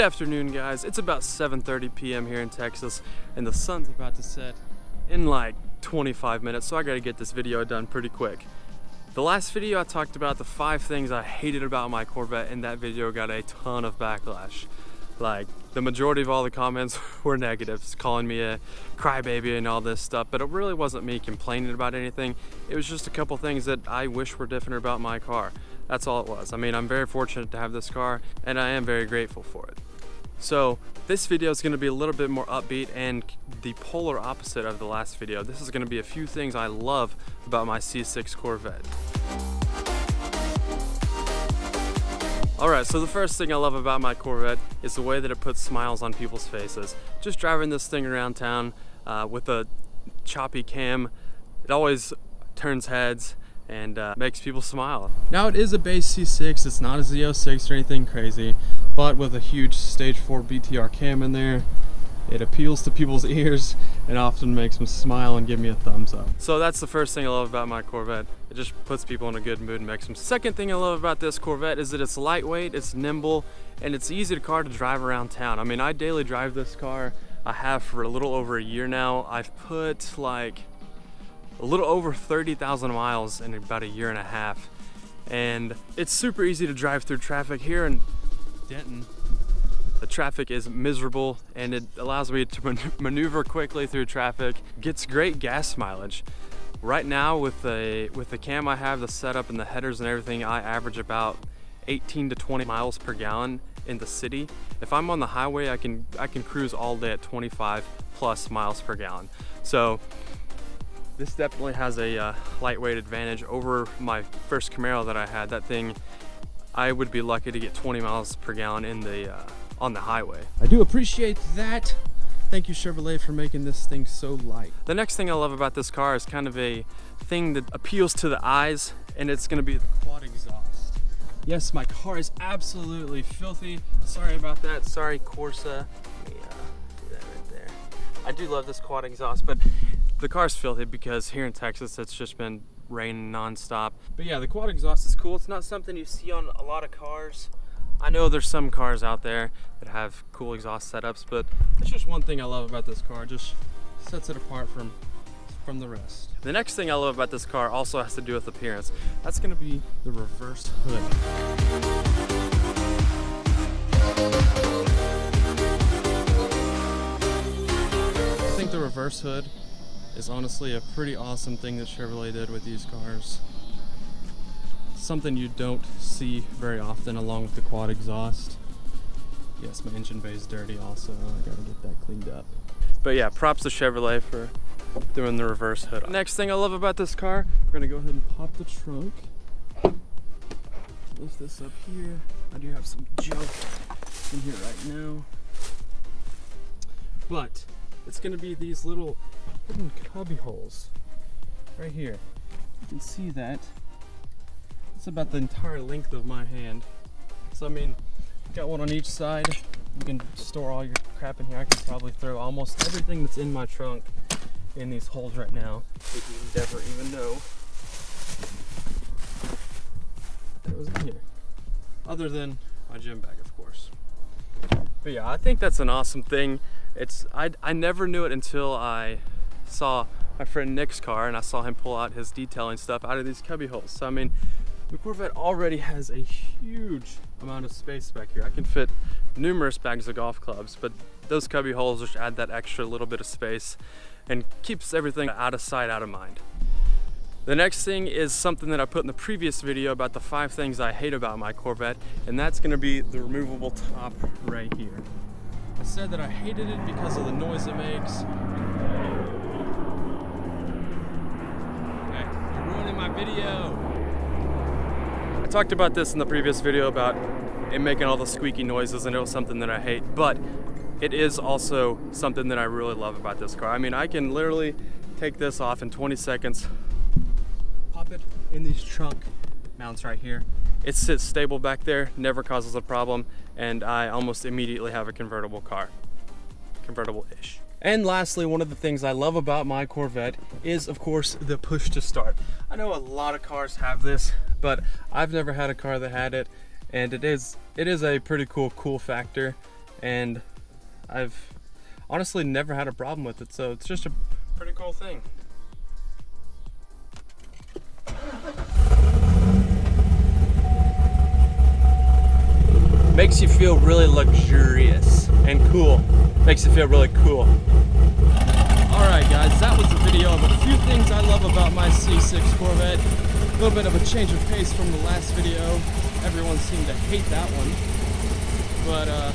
Good afternoon, guys. It's about 7:30 p.m. here in Texas, and the sun's about to set in like 25 minutes, so I gotta get this video done pretty quick. The last video I talked about the 5 things I hated about my Corvette, and that video got a ton of backlash. Like, the majority of all the comments were negatives, calling me a crybaby and all this stuff, but it really wasn't me complaining about anything. It was just a couple things that I wish were different about my car. That's all it was. I mean, I'm very fortunate to have this car, and I am very grateful for it. So this video is going to be a little bit more upbeat and the polar opposite of the last video. This is going to be a few things I love about my C6 Corvette. Alright, so the first thing I love about my Corvette is the way that it puts smiles on people's faces. Just driving this thing around town with a choppy cam, it always turns heads and makes people smile. Now, it is a base C6, it's not a Z06 or anything crazy, but with a huge stage 4 BTR cam in there, it appeals to people's ears and often makes them smile and give me a thumbs up. So that's the first thing I love about my Corvette. It just puts people in a good mood and makes them. Second thing I love about this Corvette is that it's lightweight, it's nimble, and it's easy car to drive around town. I mean, I daily drive this car. I have for a little over a year now. I've put like a little over 30,000 miles in about a year and a half. And it's super easy to drive through traffic here in Denton. The traffic is miserable and it allows me to maneuver quickly through traffic. Gets great gas mileage. Right now with the cam I have, the setup and the headers and everything, I average about 18 to 20 miles per gallon in the city. If I'm on the highway, I can cruise all day at 25 plus miles per gallon. So this definitely has a lightweight advantage over my first Camaro that I had. That thing, I would be lucky to get 20 miles per gallon in the on the highway. I do appreciate that. Thank you, Chevrolet, for making this thing so light. The next thing I love about this car is kind of a thing that appeals to the eyes, and it's gonna be the quad exhaust. Yes, my car is absolutely filthy. Sorry about that. Sorry, Corsa. Let me do that right there. I do love this quad exhaust, but the car's filthy because here in Texas, it's just been raining nonstop. But yeah, the quad exhaust is cool. It's not something you see on a lot of cars. I know there's some cars out there that have cool exhaust setups, but it's just one thing I love about this car. It just sets it apart from the rest. The next thing I love about this car also has to do with appearance. That's gonna be the reverse hood. I think the reverse hood is honestly a pretty awesome thing that Chevrolet did with these cars. Something you don't see very often along with the quad exhaust. Yes, my engine bay is dirty also. I gotta get that cleaned up. But yeah, props to Chevrolet for doing the reverse hood. Next thing I love about this car, we're gonna go ahead and pop the trunk. Lift this up here. I do have some junk in here right now. But it's gonna be these little hidden cubby holes right here. You can see that. It's about the entire length of my hand. So I mean, got one on each side. You can store all your crap in here. I can probably throw almost everything that's in my trunk in these holes right now that you never even know that it was in here. Other than my gym bag, of course. But yeah, I think that's an awesome thing. I never knew it until I saw my friend Nick's car and I saw him pull out his detailing stuff out of these cubby holes. So I mean, the Corvette already has a huge amount of space back here. I can fit numerous bags of golf clubs, but those cubby holes just add that extra little bit of space and keeps everything out of sight, out of mind. The next thing is something that I put in the previous video about the 5 things I hate about my Corvette, and that's gonna be the removable top right here. I said that I hated it because of the noise it makes. Okay, you're ruining my video. I talked about this in the previous video about it making all the squeaky noises, and it was something that I hate, but it is also something that I really love about this car. I mean, I can literally take this off in 20 seconds, pop it in these trunk mounts right here. It sits stable back there, never causes a problem, and I almost immediately have a convertible car. Convertible-ish. And lastly, one of the things I love about my Corvette is, of course, the push to start. I know a lot of cars have this, but I've never had a car that had it, and it is a pretty cool factor. and I've honestly never had a problem with it, so it's just a pretty cool thing. Makes you feel really luxurious and cool. Makes you feel really cool. Alright guys, that was a video of a few things I love about my C6 Corvette. A little bit of a change of pace from the last video. Everyone seemed to hate that one. But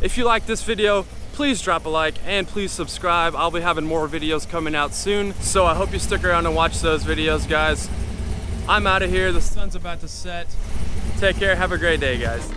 if you like this video, please drop a like and please subscribe. I'll be having more videos coming out soon, so I hope you stick around and watch those videos, guys. I'm out of here. The sun's about to set. Take care. Have a great day, guys.